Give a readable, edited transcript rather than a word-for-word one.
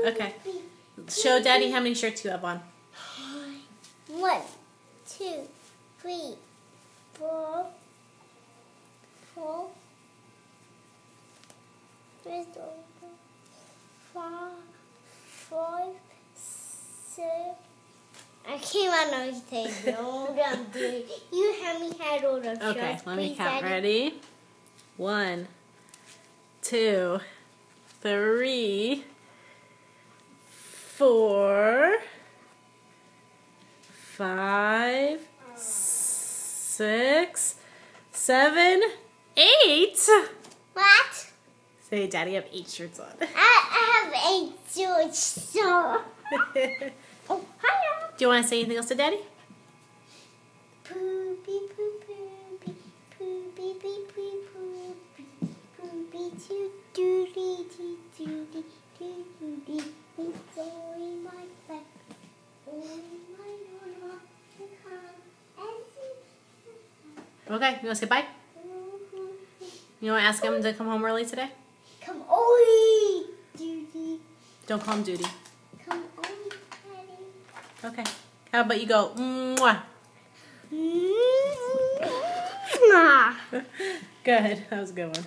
Okay. Show Daddy how many shirts you have on. 1, 2, 3, 4, 5, 5, 6. I can't understand. Hold on, dude. You have me had all the shirts. Okay, let me please, count. Daddy. Ready? 1, 2, 3, 4, 5, 6, 7, 8. What? Say, Daddy, I have 8 shirts on. I have 8 shirts, so. Oh, hi. Do you want to say anything else to Daddy? Poopy, poopy, poopy, poopy, poopy, poopy, doody, doody, doody, it's all in my back, all in my mama, you come and see. Okay, you want to say bye? You want to ask him to come home early today? Come on, doody. Don't call him Duty. Come on, Daddy. Okay. How about you go, mwah? Mwah. Good. That was a good one.